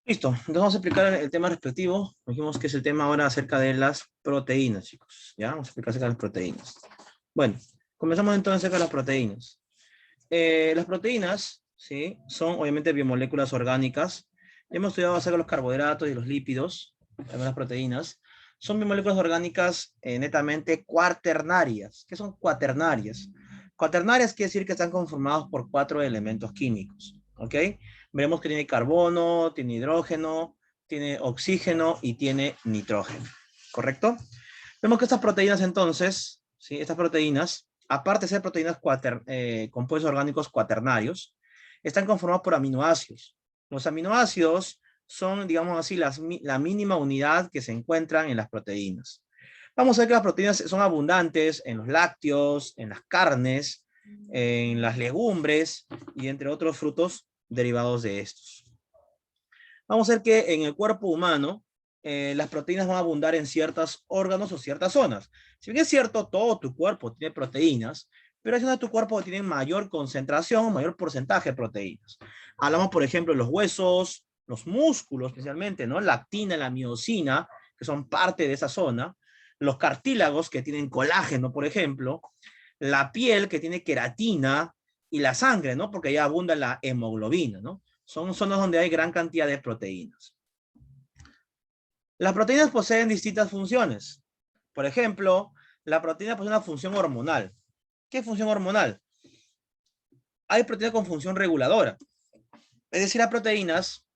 Listo, entonces vamos a explicar el tema respectivo. Dijimos que es el tema ahora acerca de las proteínas, chicos. ¿Ya? Vamos a explicar acerca de las proteínas. Bueno, comenzamos entonces acerca de las proteínas. Las proteínas, ¿sí? Son obviamente biomoléculas orgánicas. Hemos estudiado acerca de los carbohidratos y los lípidos, también las proteínas. Son biomoléculas orgánicas netamente cuaternarias. ¿Qué son cuaternarias? Cuaternarias quiere decir que están conformados por 4 elementos químicos. ¿Ok? Veremos que tiene carbono, tiene hidrógeno, tiene oxígeno y tiene nitrógeno. ¿Correcto? Vemos que estas proteínas entonces, ¿sí? Estas proteínas, aparte de ser proteínas compuestos orgánicos cuaternarios, están conformados por aminoácidos. Los aminoácidos son, digamos así, la mínima unidad que se encuentran en las proteínas. Vamos a ver que las proteínas son abundantes en los lácteos, en las carnes, en las legumbres y entre otros frutos derivados de estos. Vamos a ver que en el cuerpo humano las proteínas van a abundar en ciertos órganos o ciertas zonas. Si bien es cierto, todo tu cuerpo tiene proteínas, pero hay zonas de tu cuerpo que tienen mayor concentración o mayor porcentaje de proteínas. Hablamos, por ejemplo, de los huesos, los músculos especialmente, ¿no? La actina, la miosina, que son parte de esa zona, los cartílagos que tienen colágeno, por ejemplo, la piel que tiene queratina y la sangre, ¿no? Porque ya abunda la hemoglobina, ¿no? Son zonas donde hay gran cantidad de proteínas. Las proteínas poseen distintas funciones. Por ejemplo, la proteína posee una función hormonal. ¿Qué función hormonal? Hay proteínas con función reguladora. Es decir, hay proteínas,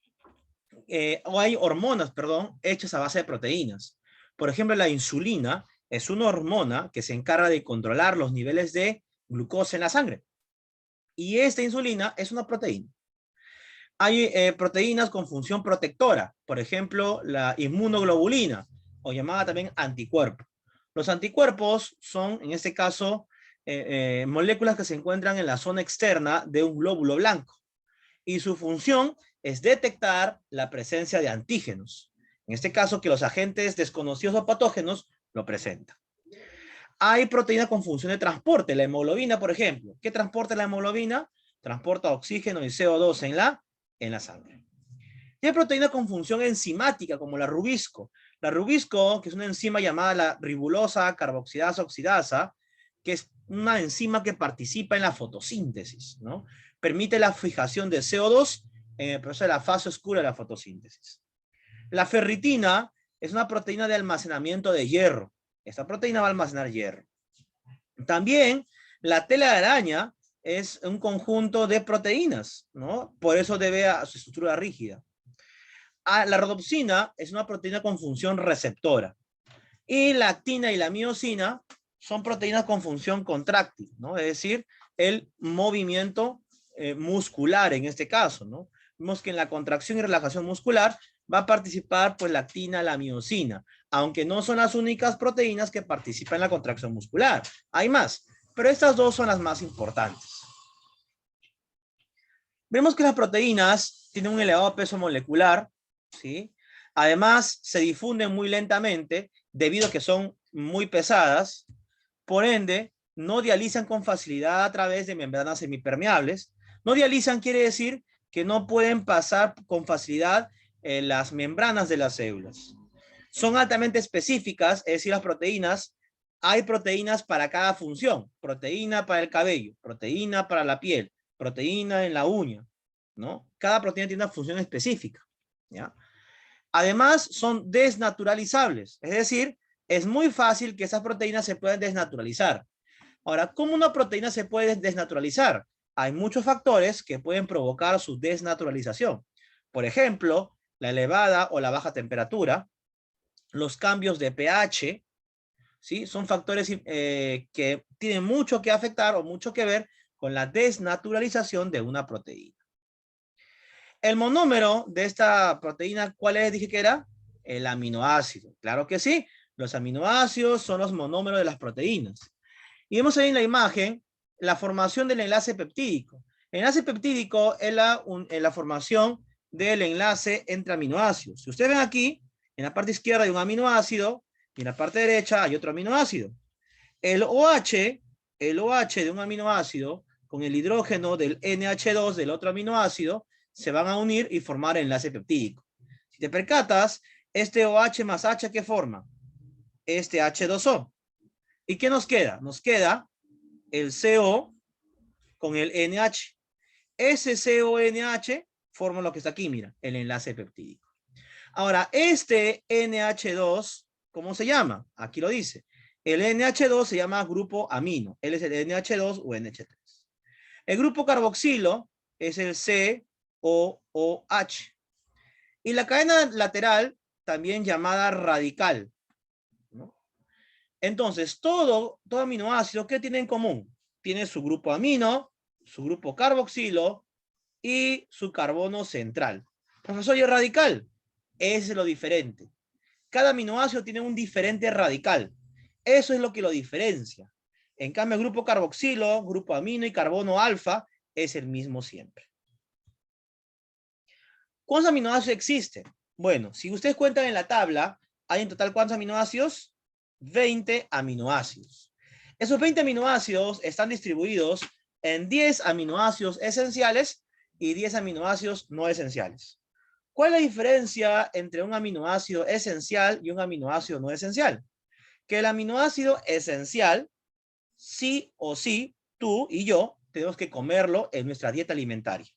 o hay hormonas, perdón, hechas a base de proteínas. Por ejemplo, la insulina es una hormona que se encarga de controlar los niveles de glucosa en la sangre. Y esta insulina es una proteína. Hay proteínas con función protectora, por ejemplo, la inmunoglobulina, o llamada también anticuerpo. Los anticuerpos son, en este caso, moléculas que se encuentran en la zona externa de un glóbulo blanco, y su función es detectar la presencia de antígenos. En este caso, que los agentes desconocidos o patógenos lo presentan. Hay proteínas con función de transporte, la hemoglobina, por ejemplo. ¿Qué transporta la hemoglobina? Transporta oxígeno y CO2 en la sangre. Y hay proteínas con función enzimática, como la rubisco. La rubisco, que es una enzima llamada la ribulosa carboxilasa oxidasa, que es una enzima que participa en la fotosíntesis, ¿no? Permite la fijación de CO2 en el proceso de la fase oscura de la fotosíntesis. La ferritina es una proteína de almacenamiento de hierro. Esta proteína va a almacenar hierro. También la tela de araña es un conjunto de proteínas, ¿no? Por eso debe a su estructura rígida. La rodopsina es una proteína con función receptora. Y la actina y la miosina son proteínas con función contráctil, ¿no? Es decir, el movimiento muscular en este caso, ¿no? Vemos que en la contracción y relajación muscular va a participar pues la actina, la miosina, aunque no son las únicas proteínas que participan en la contracción muscular. Hay más, pero estas dos son las más importantes. Vemos que las proteínas tienen un elevado peso molecular, ¿sí? Además, se difunden muy lentamente debido a que son muy pesadas. Por ende, no dializan con facilidad a través de membranas semipermeables. No dializan quiere decir que no pueden pasar con facilidad las membranas de las células. Son altamente específicas, es decir, las proteínas, hay proteínas para cada función. Proteína para el cabello, proteína para la piel, proteína en la uña, ¿no? Cada proteína tiene una función específica, ¿ya? Además, son desnaturalizables, es decir, es muy fácil que esas proteínas se puedan desnaturalizar. Ahora, ¿cómo una proteína se puede desnaturalizar? Hay muchos factores que pueden provocar su desnaturalización. Por ejemplo, la elevada o la baja temperatura, los cambios de pH, ¿sí? Son factores que tienen mucho que afectar o mucho que ver con la desnaturalización de una proteína. El monómero de esta proteína, ¿cuál es? Dije que era el aminoácido. Claro que sí, los aminoácidos son los monómeros de las proteínas. Y vemos ahí en la imagen la formación del enlace peptídico. El enlace peptídico es la formación del enlace entre aminoácidos. Si ustedes ven aquí, en la parte izquierda hay un aminoácido y en la parte derecha hay otro aminoácido. El OH de un aminoácido con el hidrógeno del NH2 del otro aminoácido se van a unir y formar el enlace peptídico. Si te percatas, este OH más H, ¿qué forma? Este H2O. ¿Y qué nos queda? Nos queda el CO con el NH. Ese CONH forma lo que está aquí, mira, el enlace peptídico. Ahora, este NH2, ¿cómo se llama? Aquí lo dice. El NH2 se llama grupo amino. Él es el NH2 o NH3. El grupo carboxilo es el COOH. Y la cadena lateral, también llamada radical, ¿no? Entonces, todo aminoácido, ¿qué tiene en común? Tiene su grupo amino, su grupo carboxilo y su carbono central. Profesor, ¿y el radical? Ese es lo diferente. Cada aminoácido tiene un diferente radical. Eso es lo que lo diferencia. En cambio, el grupo carboxilo, grupo amino y carbono alfa es el mismo siempre. ¿Cuántos aminoácidos existen? Bueno, si ustedes cuentan en la tabla, hay en total ¿cuántos aminoácidos? 20 aminoácidos. Esos 20 aminoácidos están distribuidos en 10 aminoácidos esenciales y 10 aminoácidos no esenciales. ¿Cuál es la diferencia entre un aminoácido esencial y un aminoácido no esencial? Que el aminoácido esencial, sí o sí, tú y yo tenemos que comerlo en nuestra dieta alimentaria.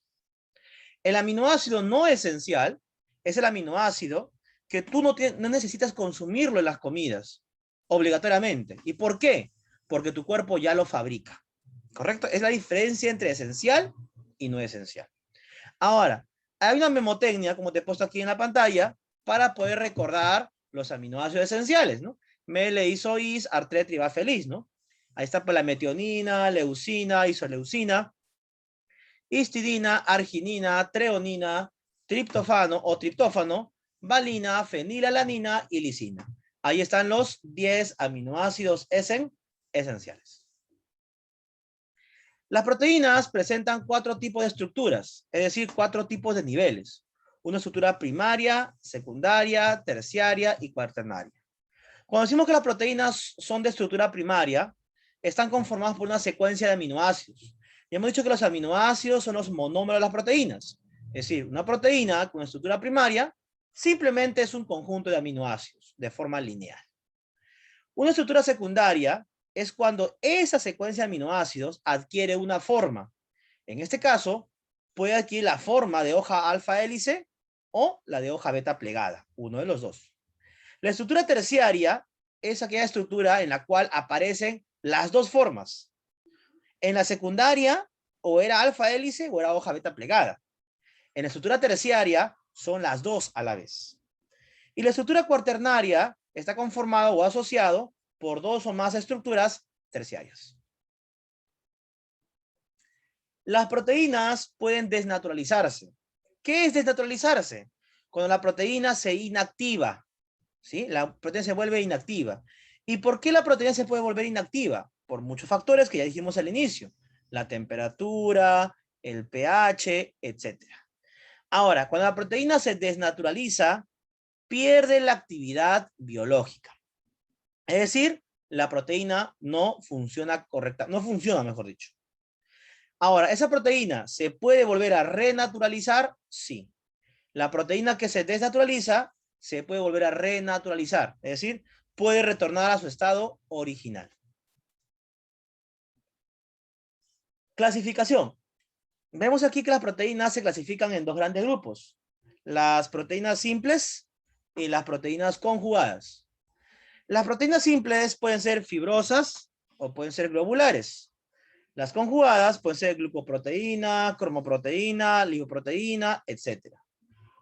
El aminoácido no esencial es el aminoácido que tú no necesitas consumirlo en las comidas, obligatoriamente. ¿Y por qué? Porque tu cuerpo ya lo fabrica. ¿Correcto? Es la diferencia entre esencial y no esencial. Ahora, hay una memotecnia, como te he puesto aquí en la pantalla, para poder recordar los aminoácidos esenciales, ¿no? Mele, iso, is, artre, triba, feliz, ¿no? Ahí está pues, la metionina, leucina, isoleucina, histidina, arginina, treonina, triptofano o triptófano, valina, fenilalanina y lisina. Ahí están los 10 aminoácidos esenciales. Las proteínas presentan 4 tipos de estructuras, es decir, 4 tipos de niveles. Una estructura primaria, secundaria, terciaria y cuaternaria. Cuando decimos que las proteínas son de estructura primaria, están conformadas por una secuencia de aminoácidos. Y hemos dicho que los aminoácidos son los monómeros de las proteínas. Es decir, una proteína con estructura primaria simplemente es un conjunto de aminoácidos de forma lineal. Una estructura secundaria es cuando esa secuencia de aminoácidos adquiere una forma. En este caso, puede adquirir la forma de hoja alfa hélice o la de hoja beta plegada, uno de los dos. La estructura terciaria es aquella estructura en la cual aparecen las dos formas. En la secundaria, o era alfa hélice o era hoja beta plegada. En la estructura terciaria, son las dos a la vez. Y la estructura cuaternaria está conformado o asociado por 2 o más estructuras terciarias. Las proteínas pueden desnaturalizarse. ¿Qué es desnaturalizarse? Cuando la proteína se inactiva, ¿sí? La proteína se vuelve inactiva. ¿Y por qué la proteína se puede volver inactiva? Por muchos factores que ya dijimos al inicio. La temperatura, el pH, etc. Ahora, cuando la proteína se desnaturaliza, pierde la actividad biológica. Es decir, la proteína no funciona correcta, no funciona, mejor dicho. Ahora, ¿esa proteína se puede volver a renaturalizar? Sí. La proteína que se desnaturaliza se puede volver a renaturalizar, es decir, puede retornar a su estado original. Clasificación. Vemos aquí que las proteínas se clasifican en 2 grandes grupos. Las proteínas simples y las proteínas conjugadas. Las proteínas simples pueden ser fibrosas o pueden ser globulares. Las conjugadas pueden ser glucoproteína, cromoproteína, lipoproteína, etc.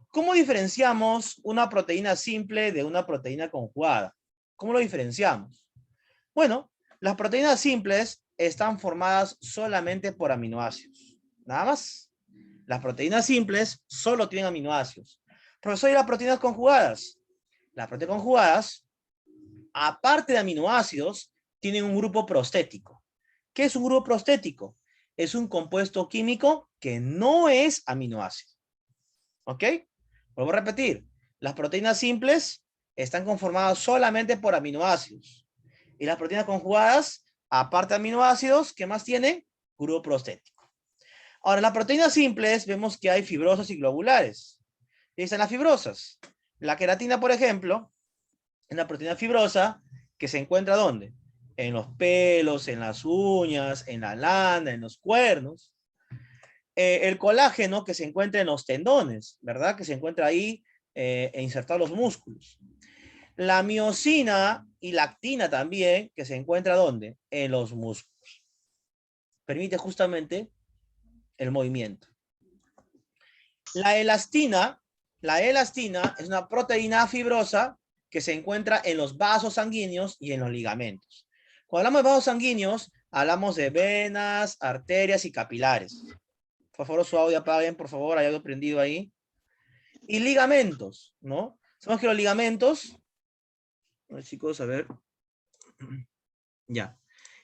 ¿Cómo diferenciamos una proteína simple de una proteína conjugada? ¿Cómo lo diferenciamos? Bueno, las proteínas simples están formadas solamente por aminoácidos. Nada más. Las proteínas simples solo tienen aminoácidos. Profesor, ¿y las proteínas conjugadas? Las proteínas conjugadas, aparte de aminoácidos, tienen un grupo prostético. ¿Qué es un grupo prostético? Es un compuesto químico que no es aminoácido. ¿Ok? Vuelvo a repetir. Las proteínas simples están conformadas solamente por aminoácidos. Y las proteínas conjugadas, aparte de aminoácidos, ¿qué más tienen? Grupo prostético. Ahora, en las proteínas simples vemos que hay fibrosas y globulares. Y están las fibrosas. La queratina, por ejemplo, es una proteína fibrosa que se encuentra ¿dónde? En los pelos, en las uñas, en la lana, en los cuernos. El colágeno que se encuentra en los tendones, ¿verdad? Que se encuentra ahí insertado en los músculos. La miosina y la actina también, que se encuentra ¿dónde? En los músculos. Permite justamente el movimiento. La elastina es una proteína fibrosa que se encuentra en los vasos sanguíneos y en los ligamentos. Cuando hablamos de vasos sanguíneos, hablamos de venas, arterias y capilares. Por favor, su audio apaguen, por favor, hay algo prendido ahí. Y ligamentos, ¿no? Sabemos que los ligamentos, a ver, chicos, a ver. Ya.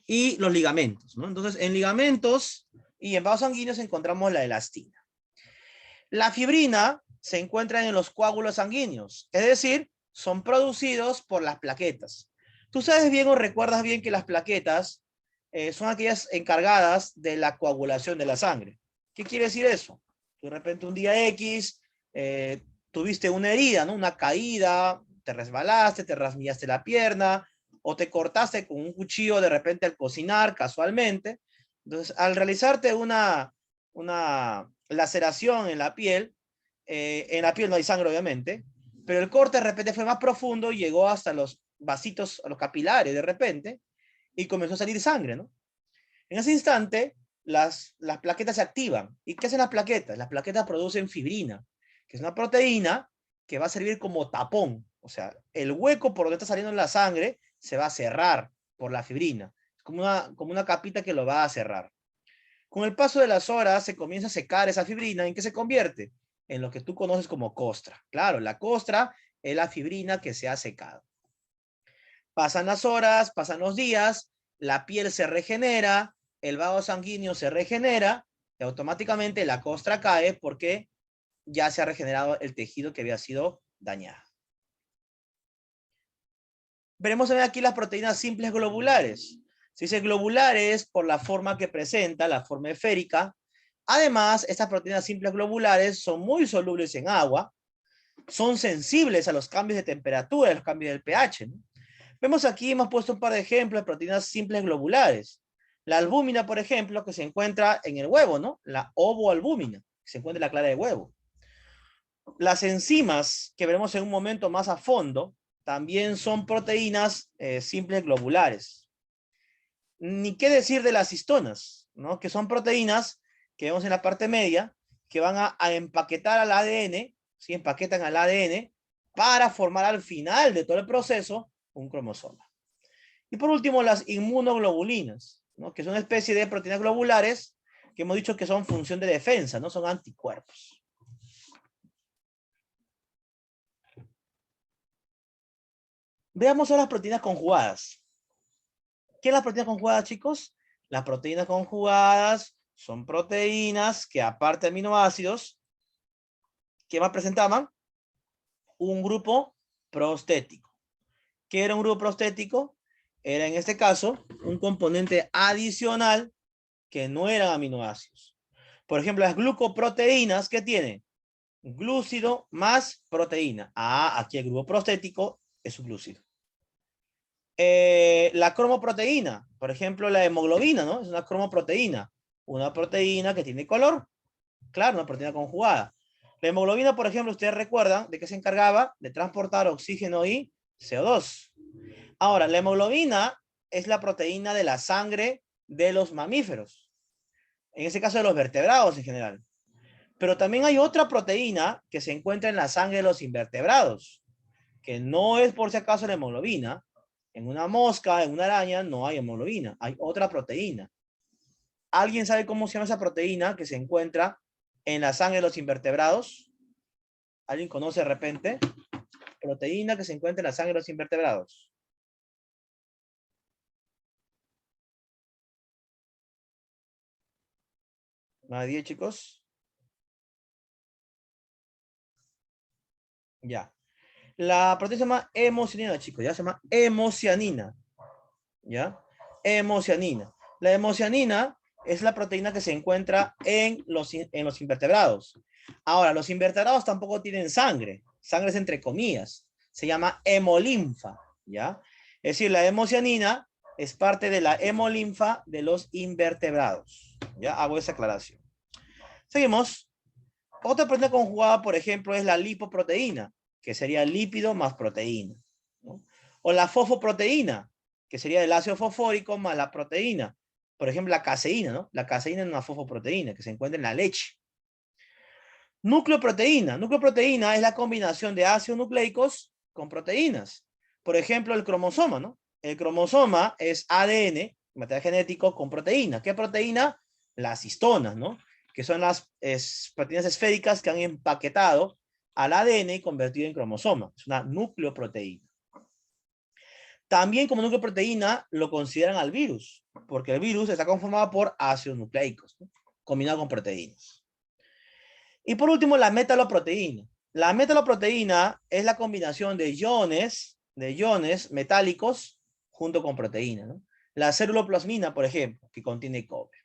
Y los ligamentos, ¿no? Entonces, en ligamentos y en vasos sanguíneos encontramos la elastina. La fibrina se encuentra en los coágulos sanguíneos, es decir, son producidos por las plaquetas. Tú sabes bien o recuerdas bien que las plaquetas son aquellas encargadas de la coagulación de la sangre. ¿Qué quiere decir eso? De repente un día X tuviste una herida, ¿no? Una caída, te resbalaste, te rasmillaste la pierna o te cortaste con un cuchillo de repente al cocinar casualmente. Entonces, al realizarte una laceración en la piel no hay sangre obviamente, pero el corte de repente fue más profundo y llegó hasta los vasitos, a los capilares de repente, y comenzó a salir sangre, ¿no? En ese instante, las plaquetas se activan. ¿Y qué hacen las plaquetas? Las plaquetas producen fibrina, que es una proteína que va a servir como tapón. O sea, el hueco por donde está saliendo la sangre se va a cerrar por la fibrina. Es como una capita que lo va a cerrar. Con el paso de las horas se comienza a secar esa fibrina. ¿En qué se convierte? En lo que tú conoces como costra. Claro, la costra es la fibrina que se ha secado. Pasan las horas, pasan los días, la piel se regenera, el vaso sanguíneo se regenera y automáticamente la costra cae porque ya se ha regenerado el tejido que había sido dañado. Veremos aquí las proteínas simples globulares. Se dice globulares por la forma que presenta, la forma esférica. Además, estas proteínas simples globulares son muy solubles en agua, son sensibles a los cambios de temperatura, a los cambios del pH, ¿no? Vemos aquí, hemos puesto un par de ejemplos de proteínas simples globulares. La albúmina, por ejemplo, que se encuentra en el huevo, ¿no? La ovoalbúmina, que se encuentra en la clara de huevo. Las enzimas, que veremos en un momento más a fondo, también son proteínas simples globulares. Ni qué decir de las histonas, ¿no? Que son proteínas que vemos en la parte media, que van a empaquetar al ADN, ¿sí? Empaquetan al ADN para formar al final de todo el proceso un cromosoma. Y por último, las inmunoglobulinas, ¿no? Que son una especie de proteínas globulares que hemos dicho que son función de defensa, no son anticuerpos. Veamos ahora las proteínas conjugadas. ¿Qué es las proteínas conjugadas, chicos? Las proteínas conjugadas son proteínas que, aparte de aminoácidos, ¿qué más presentaban? Un grupo prostético. ¿Qué era un grupo prostético? Era, en este caso, un componente adicional que no eran aminoácidos. Por ejemplo, las glucoproteínas, ¿qué tienen? Glúcido más proteína. Ah, aquí el grupo prostético es un glúcido. La cromoproteína, por ejemplo, la hemoglobina, ¿no? Es una cromoproteína. Una proteína que tiene color. Claro, una proteína conjugada. La hemoglobina, por ejemplo, ustedes recuerdan de que se encargaba de transportar oxígeno y CO2. Ahora, la hemoglobina es la proteína de la sangre de los mamíferos. En ese caso de los vertebrados en general. Pero también hay otra proteína que se encuentra en la sangre de los invertebrados, que no es por si acaso la hemoglobina. En una mosca, en una araña, no hay hemoglobina, hay otra proteína. ¿Alguien sabe cómo se llama esa proteína que se encuentra en la sangre de los invertebrados? ¿Alguien conoce de repente? Proteína que se encuentra en la sangre de los invertebrados. ¿Nadie, chicos? Ya. La proteína se llama hemocianina, chicos. Ya se llama hemocianina. ¿Ya? Hemocianina. La hemocianina es la proteína que se encuentra en los invertebrados. Ahora, los invertebrados tampoco tienen sangre. Sangre es entre comillas. Se llama hemolinfa, ¿ya? Es decir, la hemocianina es parte de la hemolinfa de los invertebrados. Ya hago esa aclaración. Seguimos. Otra proteína conjugada, por ejemplo, es la lipoproteína, que sería lípido más proteína, ¿no? O la fosfoproteína, que sería el ácido fosfórico más la proteína. Por ejemplo, la caseína, ¿no? La caseína es una fosfoproteína que se encuentra en la leche. Nucleoproteína. Nucleoproteína es la combinación de ácidos nucleicos con proteínas. Por ejemplo, el cromosoma, ¿no? El cromosoma es ADN, material genético, con proteína. ¿Qué proteína? Las histonas, ¿no? Que son las proteínas esféricas que han empaquetado al ADN y convertido en cromosoma. Es una nucleoproteína. También como nucleoproteína lo consideran al virus, porque el virus está conformado por ácidos nucleicos, ¿no? Combinado con proteínas. Y por último, la metaloproteína. La metaloproteína es la combinación de iones metálicos junto con proteína, ¿no? La ceruloplasmina, por ejemplo, que contiene cobre.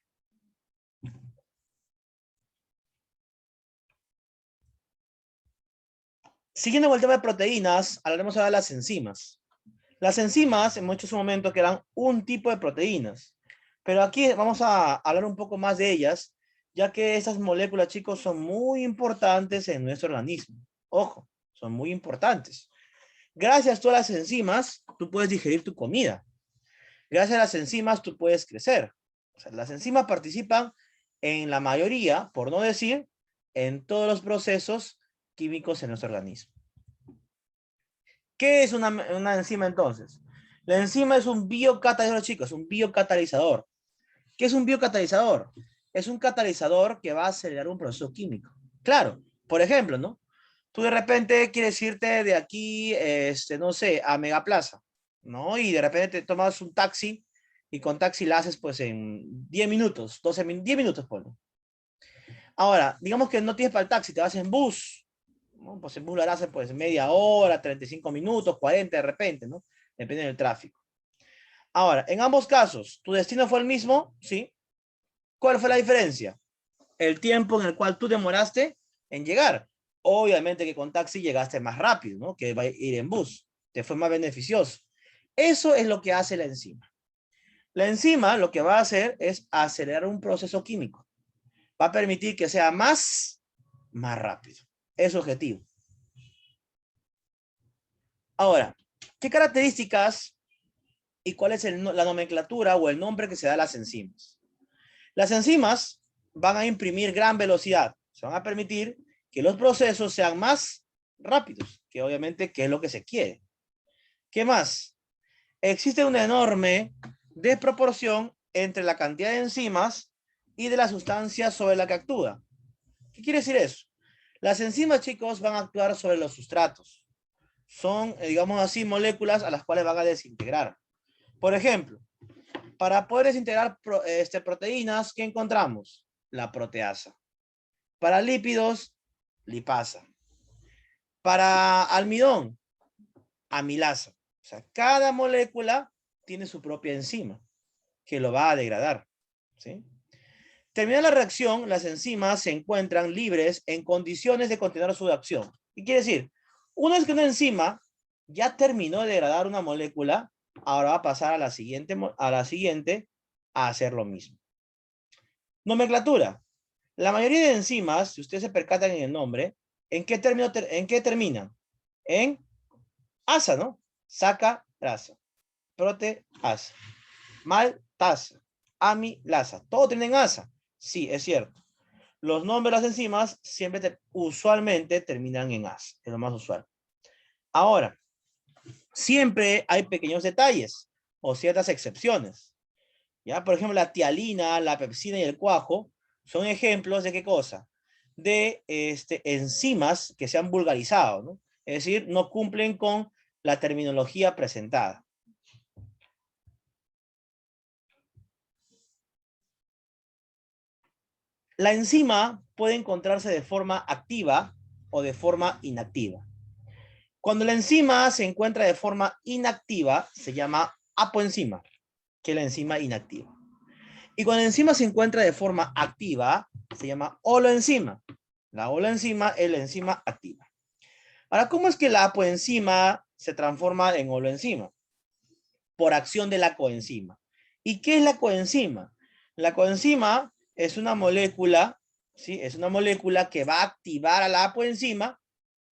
Siguiendo con el tema de proteínas, hablaremos ahora de las enzimas. Las enzimas, hemos dicho en su momento que eran un tipo de proteínas, pero aquí vamos a hablar un poco más de ellas, ya que esas moléculas, chicos, son muy importantes en nuestro organismo. Ojo, son muy importantes. Gracias a todas las enzimas, tú puedes digerir tu comida. Gracias a las enzimas, tú puedes crecer. O sea, las enzimas participan en la mayoría, por no decir, en todos los procesos químicos en nuestro organismo. ¿Qué es una enzima entonces? La enzima es un biocatalizador, chicos, un biocatalizador. ¿Qué es un biocatalizador? Es un catalizador que va a acelerar un proceso químico. Claro, por ejemplo, ¿no? Tú de repente quieres irte de aquí, no sé, a Megaplaza, ¿no? Y de repente te tomas un taxi y con taxi la haces pues en 10 minutos, 10 minutos, ponlo. Ahora, digamos que no tienes para el taxi, te vas en bus, ¿no? Pues en bus la haces pues media hora, 35 minutos, 40 de repente, ¿no? Depende del tráfico. Ahora, en ambos casos, ¿tu destino fue el mismo? Sí. ¿Cuál fue la diferencia? El tiempo en el cual tú demoraste en llegar. Obviamente que con taxi llegaste más rápido, ¿no? Que va a ir en bus. Te fue más beneficioso. Eso es lo que hace la enzima. La enzima lo que va a hacer es acelerar un proceso químico. Va a permitir que sea más rápido. Es su objetivo. Ahora, ¿qué características y cuál es la nomenclatura o el nombre que se da a las enzimas? Las enzimas van a imprimir gran velocidad. Se van a permitir que los procesos sean más rápidos, que obviamente que es lo que se quiere. ¿Qué más? Existe una enorme desproporción entre la cantidad de enzimas y de la sustancia sobre la que actúa. ¿Qué quiere decir eso? Las enzimas, chicos, van a actuar sobre los sustratos. Son, digamos así, moléculas a las cuales van a desintegrar. Por ejemplo, para poder desintegrar proteínas, ¿qué encontramos? La proteasa. Para lípidos, lipasa. Para almidón, amilasa. O sea, cada molécula tiene su propia enzima que lo va a degradar, ¿sí? Termina la reacción, las enzimas se encuentran libres en condiciones de continuar su acción. ¿Qué quiere decir? Una vez que una enzima ya terminó de degradar una molécula, ahora va a pasar a la siguiente a hacer lo mismo. Nomenclatura. La mayoría de enzimas, si ustedes se percatan en el nombre, ¿en qué terminan? En asa, ¿no? Sacarasa, proteasa, maltasa, amilasa. Todo tiene en asa. Sí, es cierto. Los nombres de las enzimas siempre usualmente terminan en asa. Es lo más usual. Ahora, siempre hay pequeños detalles o ciertas excepciones. ¿Ya? Por ejemplo, la tialina, la pepsina y el cuajo son ejemplos de qué cosa? De enzimas que se han vulgarizado, ¿no? Es decir, no cumplen con la terminología presentada. La enzima puede encontrarse de forma activa o de forma inactiva. Cuando la enzima se encuentra de forma inactiva, se llama apoenzima, que es la enzima inactiva. Y cuando la enzima se encuentra de forma activa, se llama holoenzima. La holoenzima es la enzima activa. Ahora, ¿cómo es que la apoenzima se transforma en holoenzima? Por acción de la coenzima. ¿Y qué es la coenzima? La coenzima es una molécula, ¿sí? Es una molécula que va a activar a la apoenzima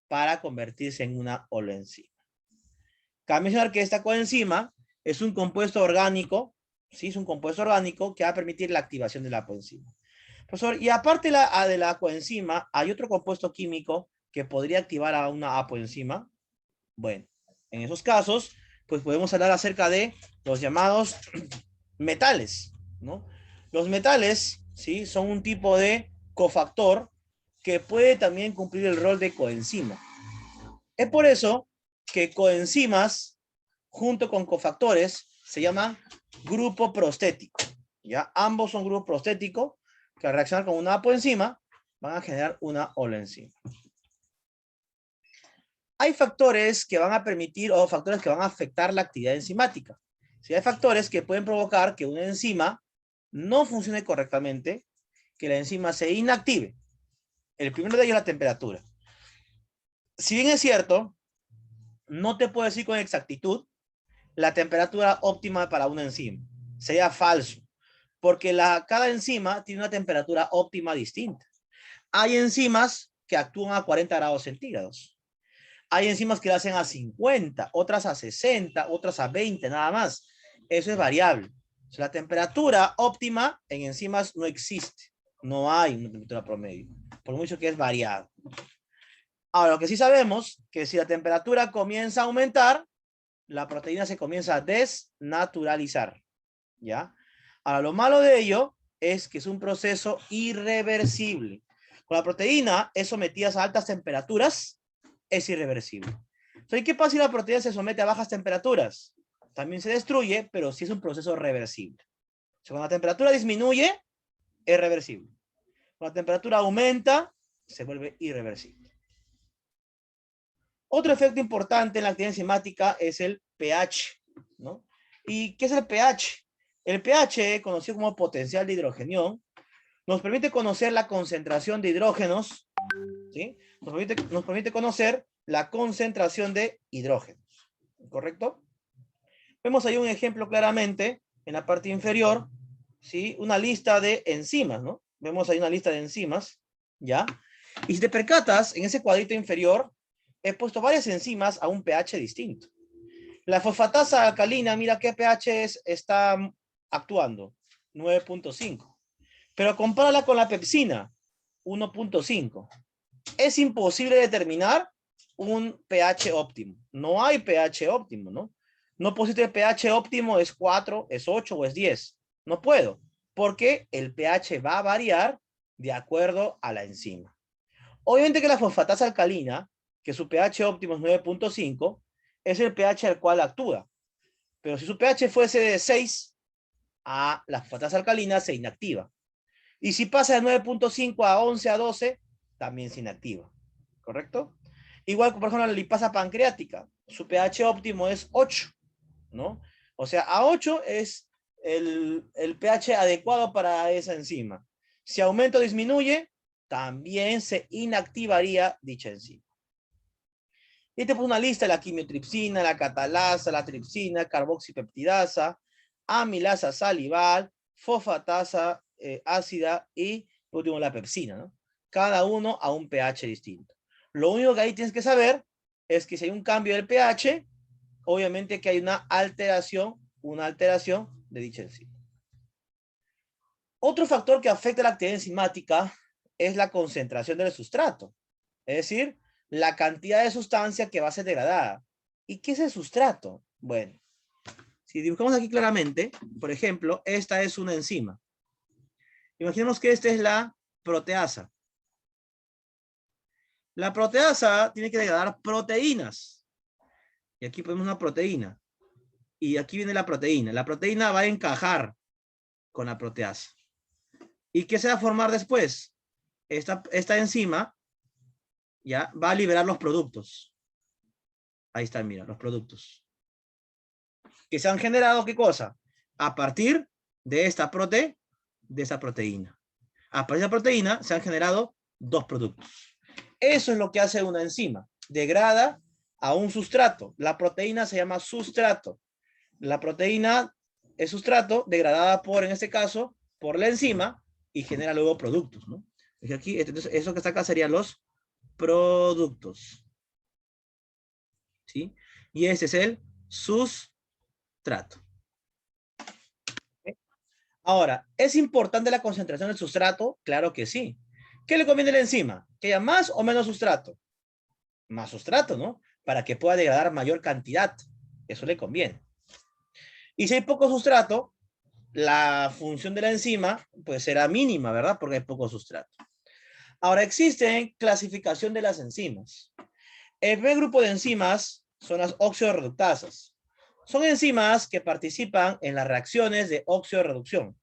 para convertirse en una holoenzima. Cabe mencionar que esta coenzima es un compuesto orgánico, ¿sí? Es un compuesto orgánico que va a permitir la activación de la apoenzima. Profesor, y aparte de la coenzima, ¿hay otro compuesto químico que podría activar a una apoenzima? Bueno, en esos casos, pues podemos hablar acerca de los llamados metales, ¿no? Los metales, ¿sí? Son un tipo de cofactor que puede también cumplir el rol de coenzima. Es por eso que coenzimas, junto con cofactores, se llaman grupo prostético, ¿ya? Ambos son grupos prostéticos que al reaccionar con una apoenzima van a generar una holoenzima. Hay factores que van a permitir o factores que van a afectar la actividad enzimática. Si hay factores que pueden provocar que una enzima no funcione correctamente, que la enzima se inactive. El primero de ellos es la temperatura. Si bien es cierto, no te puedo decir con exactitud la temperatura óptima para una enzima. Sería falso, porque cada enzima tiene una temperatura óptima distinta. Hay enzimas que actúan a 40 grados centígrados. Hay enzimas que lo hacen a 50, otras a 60, otras a 20, nada más. Eso es variable. O sea, la temperatura óptima en enzimas no existe. No hay una temperatura promedio, por mucho que es variado. Ahora, lo que sí sabemos, que si la temperatura comienza a aumentar, la proteína se comienza a desnaturalizar, ¿ya? Ahora, lo malo de ello es que es un proceso irreversible. Con la proteína es sometida a altas temperaturas, es irreversible. Entonces, ¿qué pasa si la proteína se somete a bajas temperaturas? También se destruye, pero sí es un proceso reversible. O sea, cuando la temperatura disminuye, es reversible. Cuando la temperatura aumenta, se vuelve irreversible. Otro efecto importante en la actividad enzimática es el pH, ¿no? ¿Y qué es el pH? El pH, conocido como potencial de hidrogenión, nos permite conocer la concentración de hidrógenos, ¿sí? Nos permite conocer la concentración de hidrógenos, ¿correcto? Vemos ahí un ejemplo claramente en la parte inferior, ¿sí? Una lista de enzimas, ¿no? Vemos ahí una lista de enzimas, ¿ya? Y si te percatas, en ese cuadrito inferior, he puesto varias enzimas a un pH distinto. La fosfatasa alcalina, mira qué pH está actuando, 9.5. Pero compárala con la pepsina, 1.5. Es imposible determinar un pH óptimo. No hay pH óptimo, ¿no? No puedo decir que el pH óptimo es 4, es 8 o es 10. No puedo, porque el pH va a variar de acuerdo a la enzima. Obviamente que la fosfatasa alcalina, que su pH óptimo es 9.5, es el pH al cual actúa. Pero si su pH fuese de 6, la fosfatasa alcalina se inactiva. Y si pasa de 9.5 a 11 a 12, también se inactiva. ¿Correcto? Igual, por ejemplo, la lipasa pancreática. Su pH óptimo es 8, ¿no? O sea, a 8 es el pH adecuado para esa enzima. Si aumenta o disminuye, también se inactivaría dicha enzima. Y te puse una lista: la quimiotripsina, la catalasa, la tripsina, carboxipeptidasa, amilasa salival, fosfatasa ácida y, por último, la pepsina, ¿no? Cada uno a un pH distinto. Lo único que ahí tienes que saber es que si hay un cambio del pH, obviamente que hay una alteración de dicha enzima. Otro factor que afecta la actividad enzimática es la concentración del sustrato, es decir, la cantidad de sustancia que va a ser degradada. ¿Y qué es el sustrato? Bueno, si dibujamos aquí claramente, por ejemplo, esta es una enzima. Imaginemos que esta es la proteasa. La proteasa tiene que degradar proteínas. Y aquí ponemos una proteína. Y aquí viene la proteína. La proteína va a encajar con la proteasa. ¿Y qué se va a formar después? Esta enzima ya va a liberar los productos. Ahí están, mira, los productos. Que se han generado, ¿qué cosa? A partir de esta proteína. A partir de la proteína se han generado dos productos. Eso es lo que hace una enzima. Degrada a un sustrato. La proteína se llama sustrato. La proteína es sustrato degradada por, en este caso, por la enzima y genera luego productos, ¿no? Aquí, entonces, eso que está acá serían los productos. ¿Sí? Y ese es el sustrato. ¿Okay? Ahora, ¿es importante la concentración del sustrato? Claro que sí. ¿Qué le conviene a la enzima? ¿Que haya más o menos sustrato? Más sustrato, ¿no? Para que pueda degradar mayor cantidad. Eso le conviene. Y si hay poco sustrato, la función de la enzima pues será mínima, ¿verdad? Porque hay poco sustrato. Ahora, existe clasificación de las enzimas. El primer grupo de enzimas son las oxidorreductasas. Son enzimas que participan en las reacciones de oxidorreducción.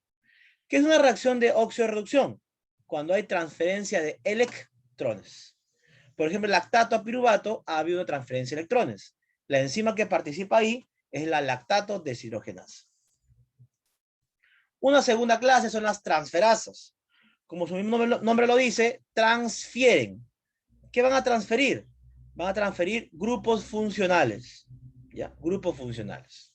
¿Qué es una reacción de oxidorreducción? Cuando hay transferencia de electrones. Por ejemplo, el lactato a piruvato ha habido transferencia de electrones. La enzima que participa ahí es la lactato deshidrogenasa. Una segunda clase son las transferasas. Como su mismo nombre lo dice, transfieren. ¿Qué van a transferir? Van a transferir grupos funcionales. ¿Ya? Grupos funcionales.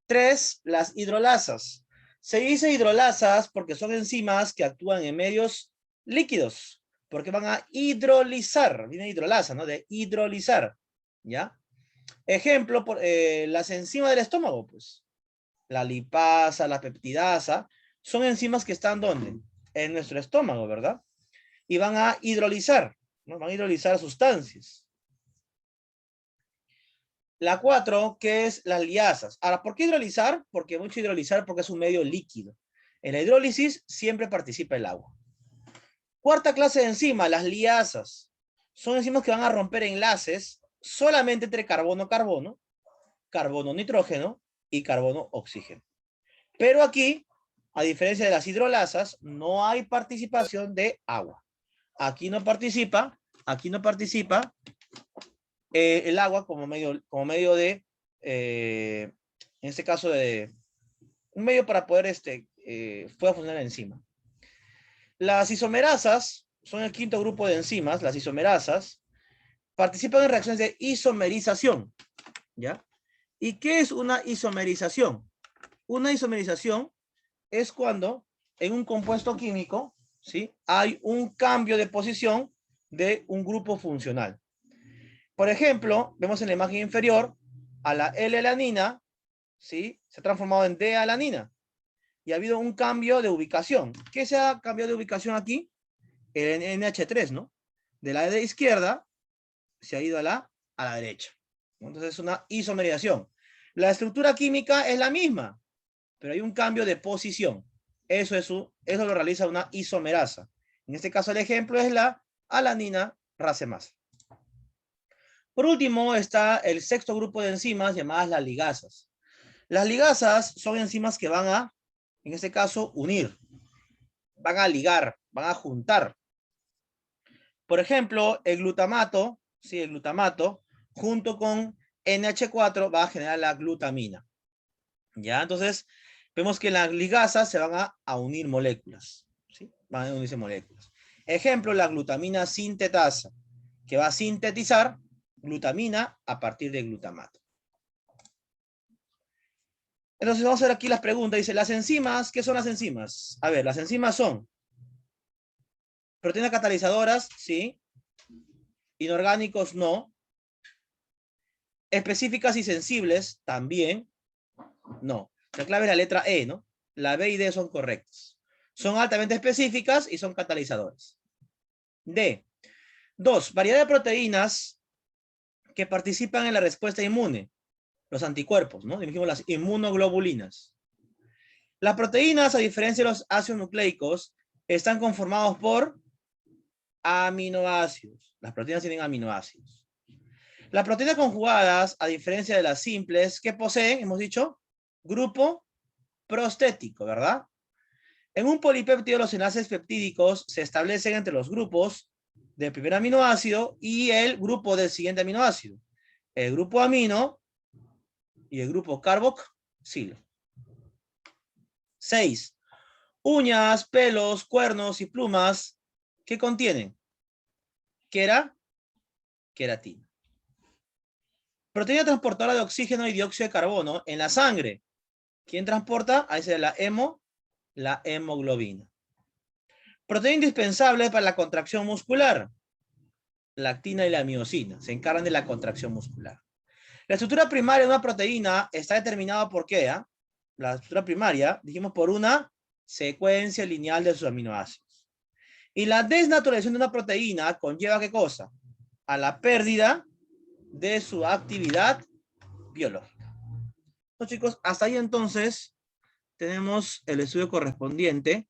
3, las hidrolasas. Se dice hidrolasas porque son enzimas que actúan en medios líquidos, porque van a hidrolizar. Viene hidrolasa, ¿no? De hidrolizar. ¿Ya? Ejemplo, las enzimas del estómago, pues. La lipasa, la peptidasa, son enzimas que están ¿dónde? En nuestro estómago, ¿verdad? Y van a hidrolizar, ¿no? Van a hidrolizar sustancias. La 4, que es las liasas. Ahora, ¿por qué hidrolizar? Porque mucho hidrolizar porque es un medio líquido. En la hidrólisis siempre participa el agua. Cuarta clase de enzima, las liasas. Son enzimas que van a romper enlaces solamente entre carbono-carbono, carbono-nitrógeno y carbono-oxígeno. Pero aquí, a diferencia de las hidrolasas, no hay participación de agua. Aquí no participa el agua como medio de, en este caso, de un medio para poder pueda funcionar la enzima. Las isomerasas son el quinto grupo de enzimas. Las isomerasas participan en reacciones de isomerización, ¿ya? ¿Y qué es una isomerización? Una isomerización es cuando en un compuesto químico, ¿sí? Hay un cambio de posición de un grupo funcional. Por ejemplo, vemos en la imagen inferior a la L-alanina, ¿sí? Se ha transformado en D-alanina y ha habido un cambio de ubicación. ¿Qué se ha cambiado de ubicación aquí? El NH3, ¿no? De la de izquierda se ha ido a la derecha. Entonces es una isomerización. La estructura química es la misma, pero hay un cambio de posición. Eso lo realiza una isomerasa. En este caso el ejemplo es la alanina racemasa. Por último está el sexto grupo de enzimas llamadas las ligasas. Las ligasas son enzimas que van a, en este caso, unir, van a ligar, van a juntar. Por ejemplo, el glutamato, ¿sí? El glutamato, junto con NH4 va a generar la glutamina. ¿Ya? Entonces, vemos que en las ligasas se van a unir moléculas. ¿Sí? Van a unirse moléculas. Ejemplo, la glutamina sintetasa, que va a sintetizar glutamina a partir de glutamato. Entonces, vamos a ver aquí las preguntas. Dice, las enzimas, ¿qué son las enzimas? A ver, las enzimas son proteínas catalizadoras, sí. Inorgánicos, no. Específicas y sensibles, también. No. La clave es la letra E, ¿no? La B y D son correctas. Son altamente específicas y son catalizadoras. D. 2. Variedad de proteínas que participan en la respuesta inmune. Los anticuerpos, ¿no? Dijimos las inmunoglobulinas. Las proteínas, a diferencia de los ácidos nucleicos, están conformados por aminoácidos. Las proteínas tienen aminoácidos. Las proteínas conjugadas, a diferencia de las simples, ¿qué poseen? Hemos dicho, grupo prostético, ¿verdad? En un polipéptido, los enlaces peptídicos se establecen entre los grupos del primer aminoácido y el grupo del siguiente aminoácido. El grupo amino y el grupo carboxilo. 6. Uñas, pelos, cuernos y plumas ¿Qué contienen? Queratina. Proteína transportadora de oxígeno y dióxido de carbono en la sangre. ¿Quién transporta? Ahí sería la hemoglobina. Proteína indispensable para la contracción muscular. La actina y la miosina. Se encargan de la contracción muscular. La estructura primaria de una proteína está determinada por ¿qué? La estructura primaria, dijimos, por una secuencia lineal de sus aminoácidos. Y la desnaturalización de una proteína conlleva ¿qué cosa? A la pérdida de su actividad biológica. Entonces, chicos, hasta ahí entonces tenemos el estudio correspondiente